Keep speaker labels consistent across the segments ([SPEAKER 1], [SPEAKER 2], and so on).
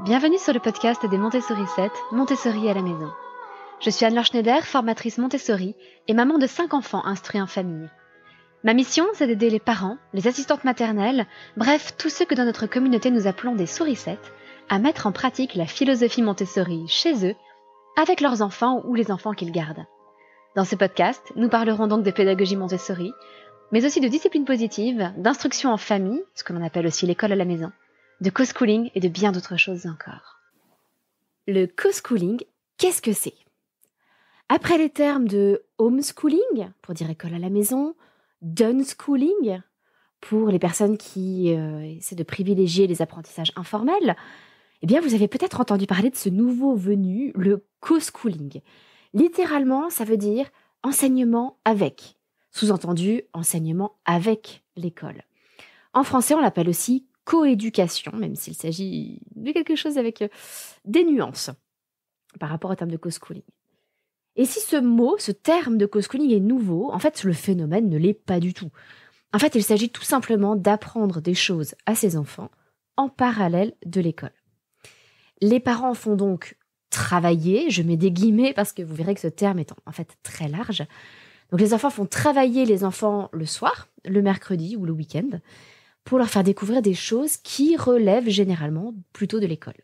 [SPEAKER 1] Bienvenue sur le podcast des Montessori 7, Montessori à la maison. Je suis Anne-Laure Schneider, formatrice Montessori et maman de 5 enfants instruits en famille. Ma mission, c'est d'aider les parents, les assistantes maternelles, bref, tous ceux que dans notre communauté nous appelons des souricettes, à mettre en pratique la philosophie Montessori chez eux, avec leurs enfants ou les enfants qu'ils gardent. Dans ce podcast, nous parlerons donc de pédagogie Montessori, mais aussi de discipline positive, d'instruction en famille, ce que l'on appelle aussi l'école à la maison, de co-schooling et de bien d'autres choses encore.
[SPEAKER 2] Le co-schooling, qu'est-ce que c'est ? Après les termes de homeschooling, pour dire école à la maison, d'unschooling, pour les personnes qui essaient de privilégier les apprentissages informels, eh bien vous avez peut-être entendu parler de ce nouveau venu, le co-schooling. Littéralement, ça veut dire enseignement avec, sous-entendu enseignement avec l'école. En français, on l'appelle aussi coéducation, même s'il s'agit de quelque chose avec des nuances par rapport au terme de co-schooling. Et si ce terme de co-schooling est nouveau, en fait, le phénomène ne l'est pas du tout. En fait, il s'agit tout simplement d'apprendre des choses à ses enfants en parallèle de l'école. Les parents font donc travailler, je mets des guillemets parce que vous verrez que ce terme est en fait très large. Donc les enfants font travailler les enfants le soir, le mercredi ou le week-end, pour leur faire découvrir des choses qui relèvent généralement plutôt de l'école.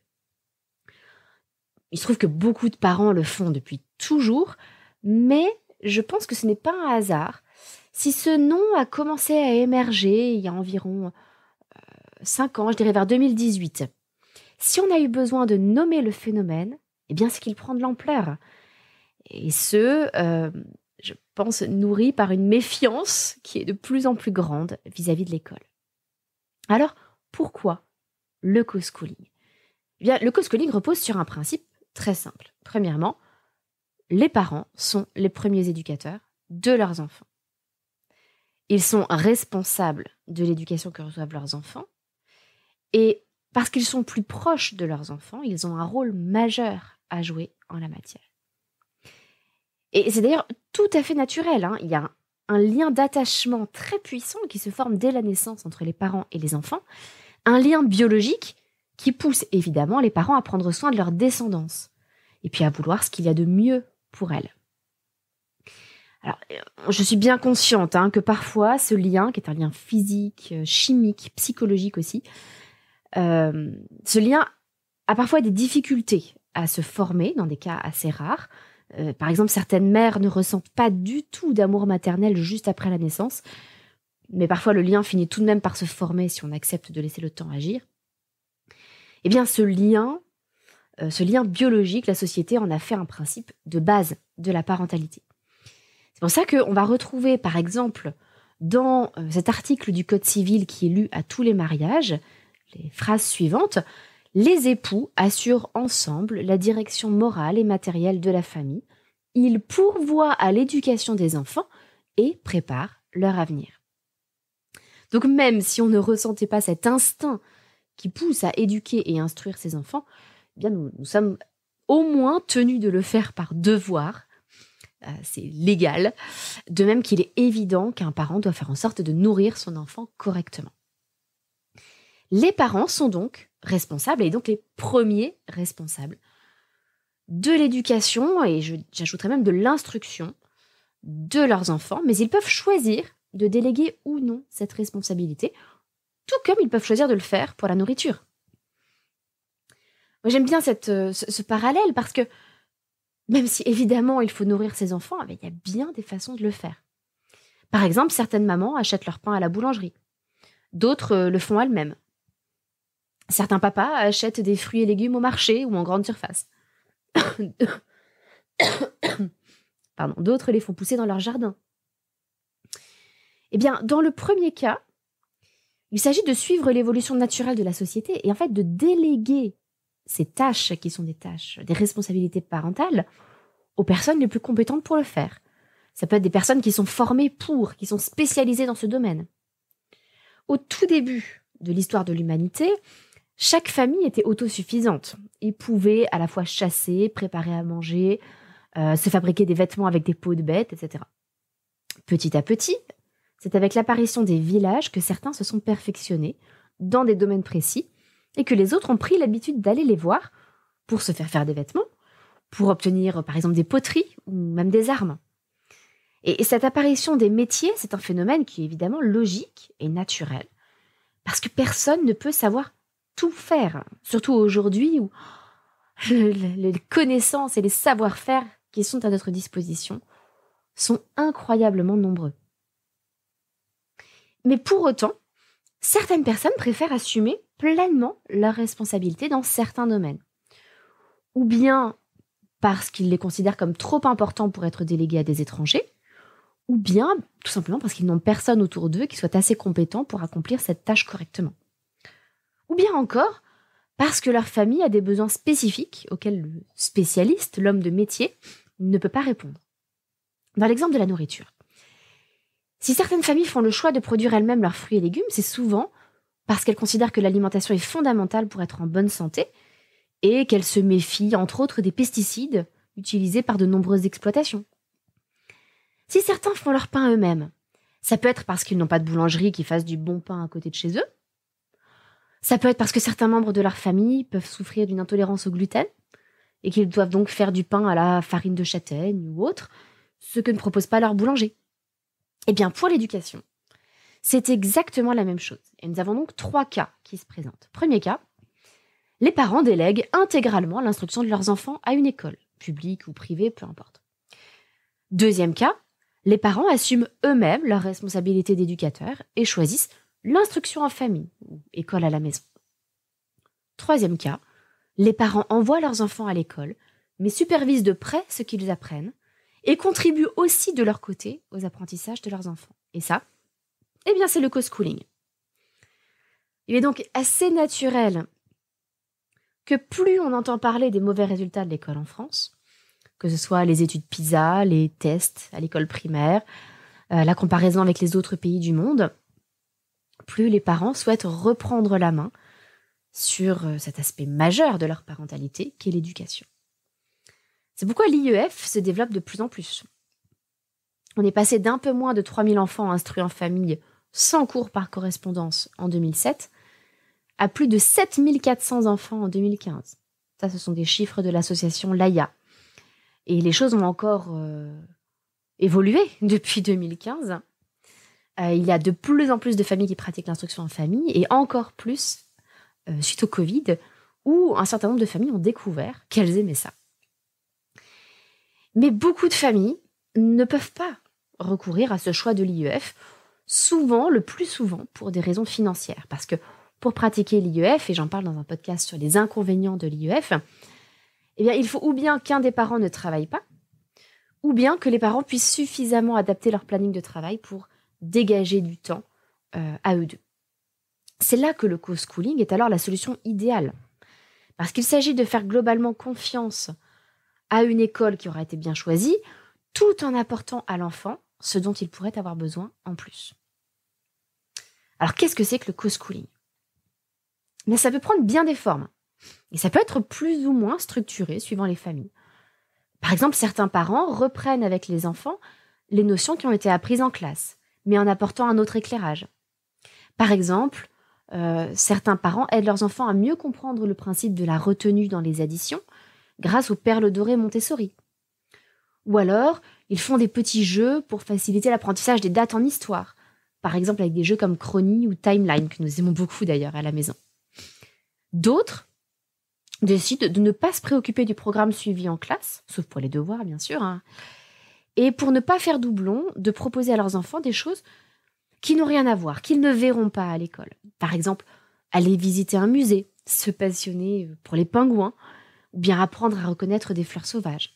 [SPEAKER 2] Il se trouve que beaucoup de parents le font depuis toujours, mais je pense que ce n'est pas un hasard si ce nom a commencé à émerger il y a environ 5 ans, je dirais vers 2018. Si on a eu besoin de nommer le phénomène, eh bien c'est qu'il prend de l'ampleur. Et je pense, nourri par une méfiance qui est de plus en plus grande vis-à-vis de l'école. Alors, pourquoi le co-schooling ? Eh bien, le co-schooling repose sur un principe très simple. Premièrement, les parents sont les premiers éducateurs de leurs enfants. Ils sont responsables de l'éducation que reçoivent leurs enfants et parce qu'ils sont plus proches de leurs enfants, ils ont un rôle majeur à jouer en la matière. Et c'est d'ailleurs tout à fait naturel. Il y a un lien d'attachement très puissant qui se forme dès la naissance entre les parents et les enfants, un lien biologique qui pousse évidemment les parents à prendre soin de leur descendance et puis à vouloir ce qu'il y a de mieux pour elle. Alors, je suis bien consciente que parfois ce lien, qui est un lien physique, chimique, psychologique aussi, ce lien a parfois des difficultés à se former dans des cas assez rares. Par exemple, certaines mères ne ressentent pas du tout d'amour maternel juste après la naissance, mais parfois le lien finit tout de même par se former si on accepte de laisser le temps agir. Eh bien, ce lien biologique, la société en a fait un principe de base de la parentalité. C'est pour ça qu'on va retrouver, par exemple, dans cet article du Code civil qui est lu à tous les mariages, les phrases suivantes: les époux assurent ensemble la direction morale et matérielle de la famille. Ils pourvoient à l'éducation des enfants et préparent leur avenir. Donc même si on ne ressentait pas cet instinct qui pousse à éduquer et instruire ses enfants, eh bien nous sommes au moins tenus de le faire par devoir. C'est légal. De même qu'il est évident qu'un parent doit faire en sorte de nourrir son enfant correctement. Les parents sont donc responsables, et donc les premiers responsables de l'éducation, et j'ajouterais même de l'instruction de leurs enfants, mais ils peuvent choisir de déléguer ou non cette responsabilité, tout comme ils peuvent choisir de le faire pour la nourriture. Moi, j'aime bien ce parallèle parce que même si évidemment il faut nourrir ses enfants, il y a bien des façons de le faire. Par exemple, certaines mamans achètent leur pain à la boulangerie, d'autres le font elles-mêmes. Certains papas achètent des fruits et légumes au marché ou en grande surface. D'autres les font pousser dans leur jardin. Eh bien, dans le premier cas, il s'agit de suivre l'évolution naturelle de la société et en fait de déléguer ces tâches qui sont des responsabilités parentales aux personnes les plus compétentes pour le faire. Ça peut être des personnes qui sont formées qui sont spécialisées dans ce domaine. Au tout début de l'histoire de l'humanité, chaque famille était autosuffisante et pouvait à la fois chasser, préparer à manger, se fabriquer des vêtements avec des peaux de bêtes, etc. Petit à petit, c'est avec l'apparition des villages que certains se sont perfectionnés dans des domaines précis et que les autres ont pris l'habitude d'aller les voir pour se faire des vêtements, pour obtenir par exemple des poteries ou même des armes. Et cette apparition des métiers, c'est un phénomène qui est évidemment logique et naturel, parce que personne ne peut savoir tout faire, surtout aujourd'hui où les connaissances et les savoir-faire qui sont à notre disposition sont incroyablement nombreux. Mais pour autant, certaines personnes préfèrent assumer pleinement leurs responsabilités dans certains domaines. Ou bien parce qu'ils les considèrent comme trop importants pour être délégués à des étrangers, ou bien tout simplement parce qu'ils n'ont personne autour d'eux qui soit assez compétent pour accomplir cette tâche correctement. Ou bien encore parce que leur famille a des besoins spécifiques auxquels le spécialiste, l'homme de métier, ne peut pas répondre. Dans l'exemple de la nourriture, si certaines familles font le choix de produire elles-mêmes leurs fruits et légumes, c'est souvent parce qu'elles considèrent que l'alimentation est fondamentale pour être en bonne santé et qu'elles se méfient, entre autres, des pesticides utilisés par de nombreuses exploitations. Si certains font leur pain eux-mêmes, ça peut être parce qu'ils n'ont pas de boulangerie qui fasse du bon pain à côté de chez eux. Ça peut être parce que certains membres de leur famille peuvent souffrir d'une intolérance au gluten et qu'ils doivent donc faire du pain à la farine de châtaigne ou autre, ce que ne propose pas leur boulanger. Eh bien, pour l'éducation, c'est exactement la même chose. Et nous avons donc 3 cas qui se présentent. Premier cas, les parents délèguent intégralement l'instruction de leurs enfants à une école, publique ou privée, peu importe. Deuxième cas, les parents assument eux-mêmes leurs responsabilités d'éducateurs et choisissent l'instruction en famille ou école à la maison. Troisième cas, les parents envoient leurs enfants à l'école, mais supervisent de près ce qu'ils apprennent et contribuent aussi de leur côté aux apprentissages de leurs enfants. Et ça, eh bien, c'est le co-schooling. Il est donc assez naturel que plus on entend parler des mauvais résultats de l'école en France, que ce soit les études PISA, les tests à l'école primaire, la comparaison avec les autres pays du monde, plus les parents souhaitent reprendre la main sur cet aspect majeur de leur parentalité qu'est l'éducation. C'est pourquoi l'IEF se développe de plus en plus. On est passé d'un peu moins de 3000 enfants instruits en famille sans cours par correspondance en 2007 à plus de 7400 enfants en 2015. Ça, ce sont des chiffres de l'association LAIA. Et les choses ont encore évolué depuis 2015. Il y a de plus en plus de familles qui pratiquent l'instruction en famille et encore plus suite au Covid, où un certain nombre de familles ont découvert qu'elles aimaient ça. Mais beaucoup de familles ne peuvent pas recourir à ce choix de l'IEF, le plus souvent pour des raisons financières. Parce que pour pratiquer l'IEF, et j'en parle dans un podcast sur les inconvénients de l'IEF, eh bien, il faut ou bien qu'un des parents ne travaille pas, ou bien que les parents puissent suffisamment adapter leur planning de travail pour dégager du temps à eux deux. C'est là que le co-schooling est alors la solution idéale, parce qu'il s'agit de faire globalement confiance à une école qui aura été bien choisie, tout en apportant à l'enfant ce dont il pourrait avoir besoin en plus. Alors, qu'est-ce que c'est que le co-schooling ? Mais ça peut prendre bien des formes, et ça peut être plus ou moins structuré suivant les familles. Par exemple, certains parents reprennent avec les enfants les notions qui ont été apprises en classe, mais en apportant un autre éclairage. Par exemple, certains parents aident leurs enfants à mieux comprendre le principe de la retenue dans les additions grâce aux perles dorées Montessori. Ou alors, ils font des petits jeux pour faciliter l'apprentissage des dates en histoire, par exemple avec des jeux comme Chronie ou Timeline, que nous aimons beaucoup d'ailleurs à la maison. D'autres décident de ne pas se préoccuper du programme suivi en classe, sauf pour les devoirs bien sûr, et pour ne pas faire doublon, de proposer à leurs enfants des choses qui n'ont rien à voir, qu'ils ne verront pas à l'école. Par exemple, aller visiter un musée, se passionner pour les pingouins, ou bien apprendre à reconnaître des fleurs sauvages.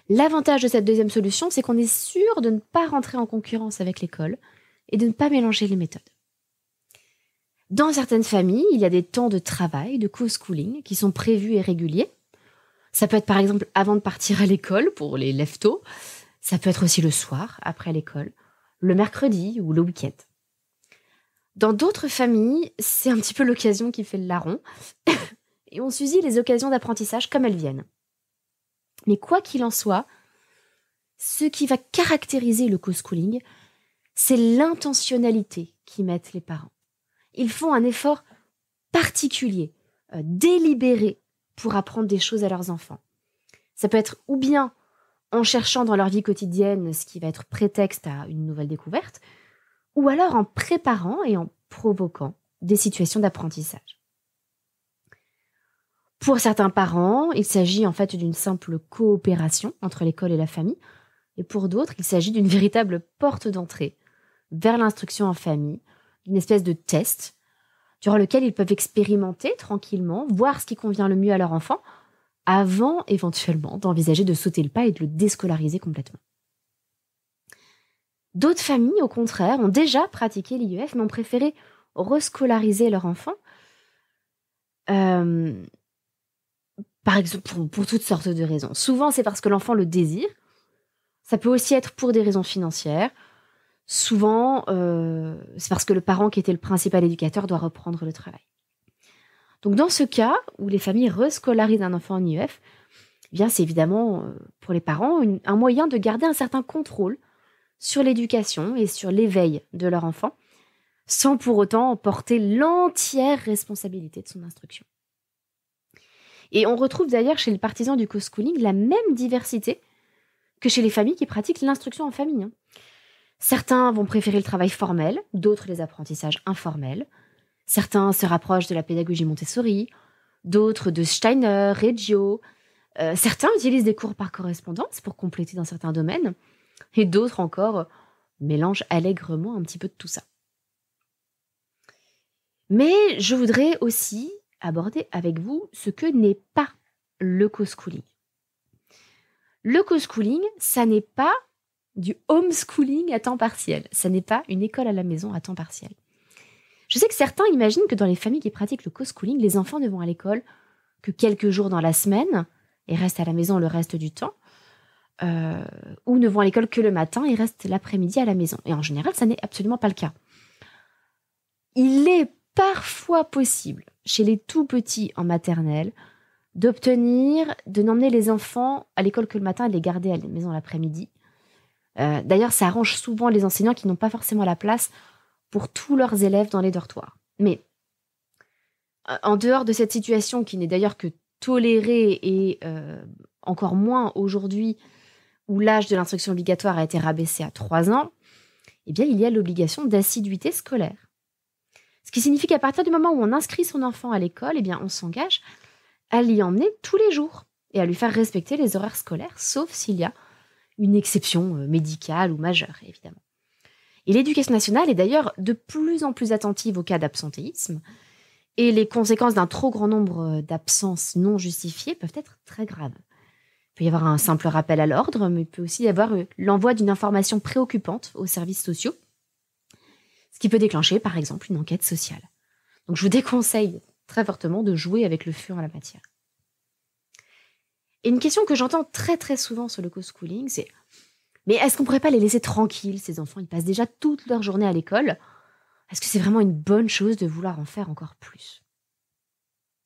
[SPEAKER 2] L'avantage de cette deuxième solution, c'est qu'on est sûr de ne pas rentrer en concurrence avec l'école et de ne pas mélanger les méthodes. Dans certaines familles, il y a des temps de travail, de co-schooling, qui sont prévus et réguliers. Ça peut être par exemple avant de partir à l'école, pour les lève-tôt. Ça peut être aussi le soir, après l'école, le mercredi ou le week-end. Dans d'autres familles, c'est un petit peu l'occasion qui fait le larron. Et on saisit les occasions d'apprentissage comme elles viennent. Mais quoi qu'il en soit, ce qui va caractériser le co-schooling, c'est l'intentionnalité qu'y mettent les parents. Ils font un effort particulier, délibéré pour apprendre des choses à leurs enfants. Ça peut être ou bien en cherchant dans leur vie quotidienne ce qui va être prétexte à une nouvelle découverte, ou alors en préparant et en provoquant des situations d'apprentissage. Pour certains parents, il s'agit en fait d'une simple coopération entre l'école et la famille, et pour d'autres, il s'agit d'une véritable porte d'entrée vers l'instruction en famille, d'une espèce de test durant lequel ils peuvent expérimenter tranquillement, voir ce qui convient le mieux à leur enfant, avant éventuellement d'envisager de sauter le pas et de le déscolariser complètement. D'autres familles, au contraire, ont déjà pratiqué l'IEF, mais ont préféré rescolariser leur enfant, par exemple pour toutes sortes de raisons. Souvent, c'est parce que l'enfant le désire. Ça peut aussi être pour des raisons financières. Souvent, c'est parce que le parent qui était le principal éducateur doit reprendre le travail. Donc dans ce cas où les familles rescolarisent un enfant en IEF, eh bien c'est évidemment pour les parents un moyen de garder un certain contrôle sur l'éducation et sur l'éveil de leur enfant, sans pour autant porter l'entière responsabilité de son instruction. Et on retrouve d'ailleurs chez les partisans du co-schooling la même diversité que chez les familles qui pratiquent l'instruction en famille. Certains vont préférer le travail formel, d'autres les apprentissages informels. Certains se rapprochent de la pédagogie Montessori, d'autres de Steiner, Reggio. Certains utilisent des cours par correspondance pour compléter dans certains domaines. Et d'autres encore mélangent allègrement un petit peu de tout ça. Mais je voudrais aussi aborder avec vous ce que n'est pas le co-schooling. Le co-schooling, ça n'est pas du homeschooling à temps partiel. Ça n'est pas une école à la maison à temps partiel. Je sais que certains imaginent que dans les familles qui pratiquent le co-schooling, les enfants ne vont à l'école que quelques jours dans la semaine et restent à la maison le reste du temps, ou ne vont à l'école que le matin et restent l'après-midi à la maison. Et en général, ça n'est absolument pas le cas. Il est parfois possible, chez les tout petits en maternelle, de n'emmener les enfants à l'école que le matin et de les garder à la maison l'après-midi. D'ailleurs, ça arrange souvent les enseignants qui n'ont pas forcément la place pour tous leurs élèves dans les dortoirs. Mais en dehors de cette situation qui n'est d'ailleurs que tolérée et encore moins aujourd'hui où l'âge de l'instruction obligatoire a été rabaissé à 3 ans, eh bien, il y a l'obligation d'assiduité scolaire. Ce qui signifie qu'à partir du moment où on inscrit son enfant à l'école, eh bien, on s'engage à l'y emmener tous les jours et à lui faire respecter les horaires scolaires, sauf s'il y a une exception médicale ou majeure, évidemment. Et l'éducation nationale est d'ailleurs de plus en plus attentive aux cas d'absentéisme, et les conséquences d'un trop grand nombre d'absences non justifiées peuvent être très graves. Il peut y avoir un simple rappel à l'ordre, mais il peut aussi y avoir l'envoi d'une information préoccupante aux services sociaux, ce qui peut déclencher, par exemple, une enquête sociale. Donc je vous déconseille très fortement de jouer avec le feu en la matière. Et une question que j'entends très très souvent sur le co-schooling, c'est « Mais est-ce qu'on ne pourrait pas les laisser tranquilles, ces enfants? Ils passent déjà toute leur journée à l'école. Est-ce que c'est vraiment une bonne chose de vouloir en faire encore plus ?»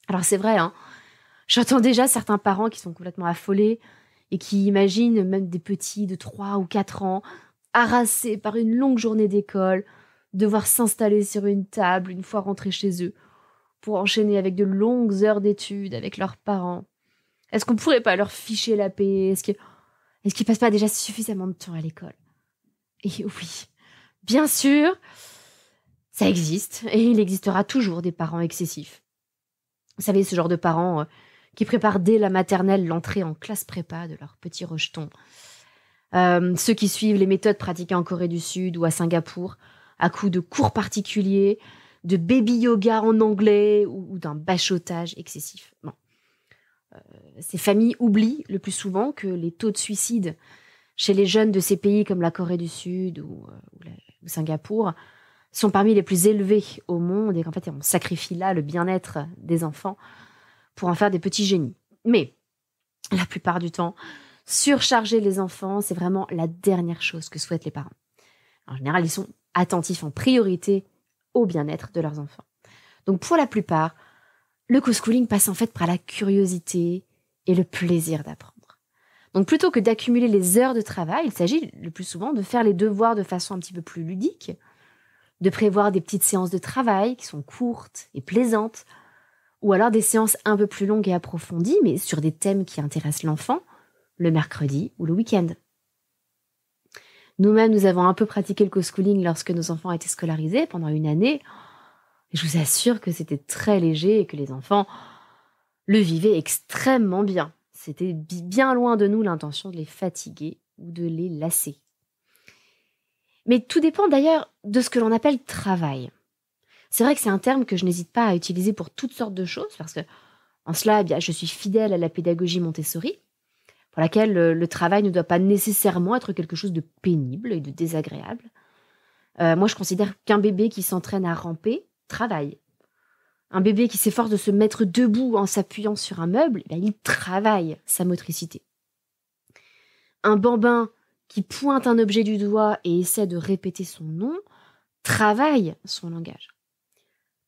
[SPEAKER 2] Alors c'est vrai, j'entends déjà certains parents qui sont complètement affolés et qui imaginent même des petits de 3 ou 4 ans, harassés par une longue journée d'école, devoir s'installer sur une table une fois rentrés chez eux, pour enchaîner avec de longues heures d'études avec leurs parents. Est-ce qu'on ne pourrait pas leur ficher la paix? Est-ce qu'ils ne passent pas déjà suffisamment de temps à l'école? Et oui, bien sûr, ça existe, et il existera toujours des parents excessifs. Vous savez, ce genre de parents qui préparent dès la maternelle l'entrée en classe prépa de leurs petits rejetons. Ceux qui suivent les méthodes pratiquées en Corée du Sud ou à Singapour, à coups de cours particuliers, de baby yoga en anglais ou d'un bachotage excessif. Bon. Ces familles oublient le plus souvent que les taux de suicide chez les jeunes de ces pays comme la Corée du Sud ou Singapour sont parmi les plus élevés au monde et qu'en fait on sacrifie là le bien-être des enfants pour en faire des petits génies. Mais la plupart du temps, surcharger les enfants, c'est vraiment la dernière chose que souhaitent les parents. En général, ils sont attentifs en priorité au bien-être de leurs enfants. Donc pour la plupart, le co-schooling passe en fait par la curiosité et le plaisir d'apprendre. Donc plutôt que d'accumuler les heures de travail, il s'agit le plus souvent de faire les devoirs de façon un petit peu plus ludique, de prévoir des petites séances de travail qui sont courtes et plaisantes, Ou alors des séances un peu plus longues et approfondies, mais sur des thèmes qui intéressent l'enfant, le mercredi ou le week-end. Nous-mêmes, nous avons un peu pratiqué le co-schooling lorsque nos enfants étaient scolarisés pendant une année. Et je vous assure que c'était très léger et que les enfants le vivaient extrêmement bien. C'était bien loin de nous l'intention de les fatiguer ou de les lasser. Mais tout dépend d'ailleurs de ce que l'on appelle travail. C'est vrai que c'est un terme que je n'hésite pas à utiliser pour toutes sortes de choses, parce que en cela, je suis fidèle à la pédagogie Montessori, pour laquelle le travail ne doit pas nécessairement être quelque chose de pénible et de désagréable. Moi, je considère qu'un bébé qui s'entraîne à ramper travaille. Un bébé qui s'efforce de se mettre debout en s'appuyant sur un meuble, il travaille sa motricité. Un bambin qui pointe un objet du doigt et essaie de répéter son nom travaille son langage.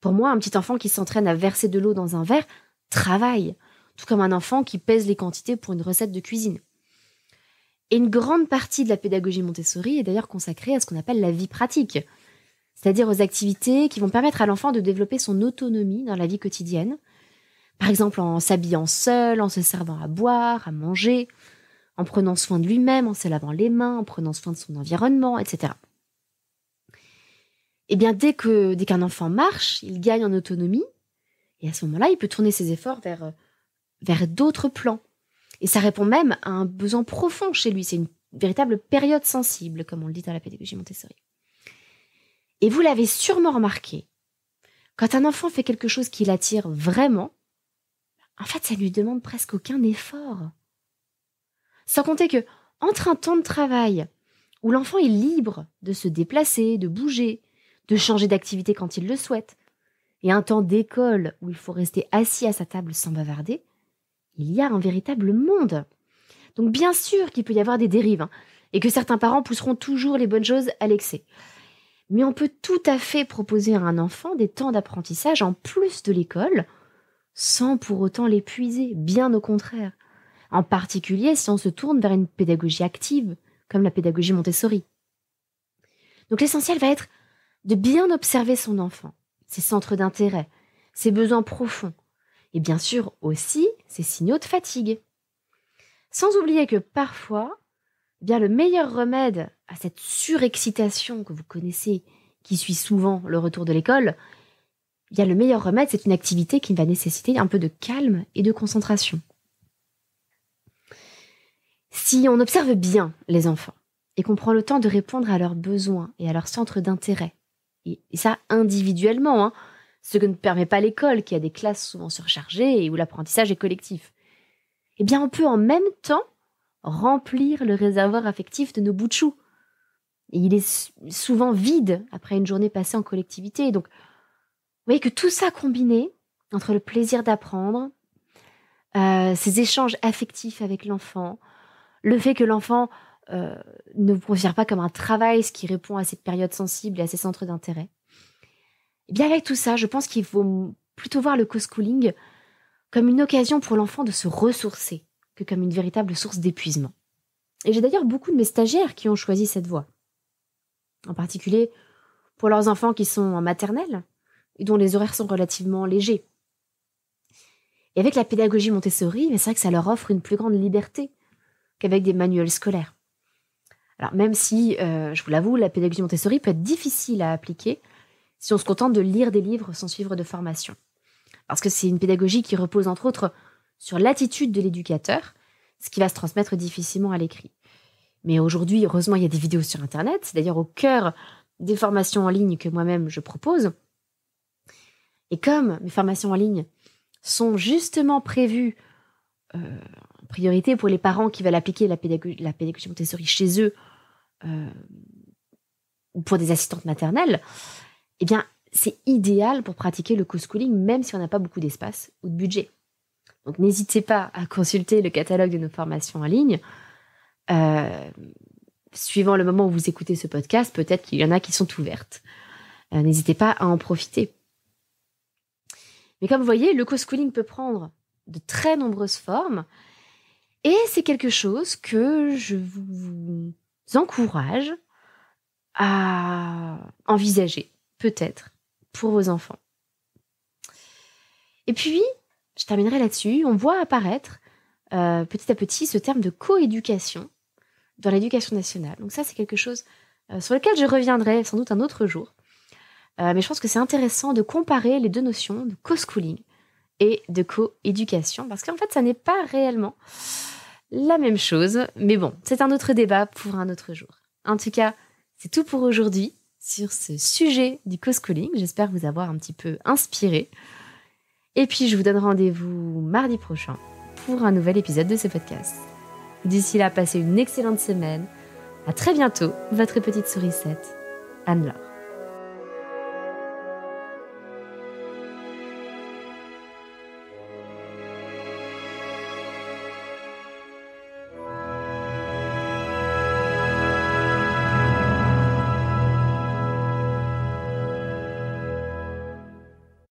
[SPEAKER 2] Pour moi, un petit enfant qui s'entraîne à verser de l'eau dans un verre travaille, tout comme un enfant qui pèse les quantités pour une recette de cuisine. Et une grande partie de la pédagogie Montessori est d'ailleurs consacrée à ce qu'on appelle la vie pratique, c'est-à-dire aux activités qui vont permettre à l'enfant de développer son autonomie dans la vie quotidienne, par exemple en s'habillant seul, en se servant à boire, à manger, en prenant soin de lui-même, en se lavant les mains, en prenant soin de son environnement, etc. Et bien, dès qu'un enfant marche, il gagne en autonomie, et à ce moment-là, il peut tourner ses efforts vers d'autres plans. Et ça répond même à un besoin profond chez lui. C'est une véritable période sensible, comme on le dit dans la pédagogie Montessori. Et vous l'avez sûrement remarqué, quand un enfant fait quelque chose qui l'attire vraiment, en fait, ça ne lui demande presque aucun effort. Sans compter que, entre un temps de travail, où l'enfant est libre de se déplacer, de bouger, de changer d'activité quand il le souhaite, et un temps d'école où il faut rester assis à sa table sans bavarder, il y a un véritable monde. Donc bien sûr qu'il peut y avoir des dérives, et que certains parents pousseront toujours les bonnes choses à l'excès. Mais on peut tout à fait proposer à un enfant des temps d'apprentissage en plus de l'école, sans pour autant l'épuiser, bien au contraire. En particulier si on se tourne vers une pédagogie active, comme la pédagogie Montessori. Donc l'essentiel va être de bien observer son enfant, ses centres d'intérêt, ses besoins profonds, et bien sûr aussi ses signaux de fatigue. Sans oublier que parfois, le meilleur remède à cette surexcitation que vous connaissez, qui suit souvent le retour de l'école, le meilleur remède, c'est une activité qui va nécessiter un peu de calme et de concentration. Si on observe bien les enfants et qu'on prend le temps de répondre à leurs besoins et à leurs centres d'intérêt, et ça individuellement, ce que ne permet pas l'école, qui a des classes souvent surchargées et où l'apprentissage est collectif, on peut en même temps remplir le réservoir affectif de nos bouts de chou. Et il est souvent vide après une journée passée en collectivité. Et donc, vous voyez que tout ça combiné, entre le plaisir d'apprendre, ces échanges affectifs avec l'enfant, le fait que l'enfant ne vous considère pas comme un travail, ce qui répond à cette période sensible et à ses centres d'intérêt. Et bien avec tout ça, je pense qu'il faut plutôt voir le co-schooling comme une occasion pour l'enfant de se ressourcer que comme une véritable source d'épuisement. Et j'ai d'ailleurs beaucoup de mes stagiaires qui ont choisi cette voie. En particulier pour leurs enfants qui sont en maternelle et dont les horaires sont relativement légers. Et avec la pédagogie Montessori, c'est vrai que ça leur offre une plus grande liberté qu'avec des manuels scolaires. Alors même si, je vous l'avoue, la pédagogie Montessori peut être difficile à appliquer si on se contente de lire des livres sans suivre de formation. Parce que c'est une pédagogie qui repose entre autres sur l'attitude de l'éducateur, ce qui va se transmettre difficilement à l'écrit. Mais aujourd'hui, heureusement, il y a des vidéos sur Internet, c'est d'ailleurs au cœur des formations en ligne que moi-même je propose. Et comme mes formations en ligne sont justement prévues en priorité pour les parents qui veulent appliquer la pédagogie Montessori chez eux, ou pour des assistantes maternelles, c'est idéal pour pratiquer le co-schooling, même si on n'a pas beaucoup d'espace ou de budget. Donc n'hésitez pas à consulter le catalogue de nos formations en ligne. Suivant le moment où vous écoutez ce podcast, peut-être qu'il y en a qui sont ouvertes. N'hésitez pas à en profiter. Mais comme vous voyez, le co-schooling peut prendre de très nombreuses formes et c'est quelque chose que je vous encourage à envisager, peut-être, pour vos enfants. Et puis, je terminerai là-dessus, on voit apparaître petit à petit ce terme de coéducation dans l'éducation nationale. Donc ça, c'est quelque chose sur lequel je reviendrai sans doute un autre jour. Mais je pense que c'est intéressant de comparer les deux notions de co-schooling et de co-éducation, parce qu'en fait, ça n'est pas réellement la même chose. Mais bon, c'est un autre débat pour un autre jour. En tout cas, c'est tout pour aujourd'hui sur ce sujet du co-schooling. J'espère vous avoir un petit peu inspiré. Et puis, je vous donne rendez-vous mardi prochain pour un nouvel épisode de ce podcast. D'ici là, passez une excellente semaine. À très bientôt, votre petite sourisette, Anne-Laure.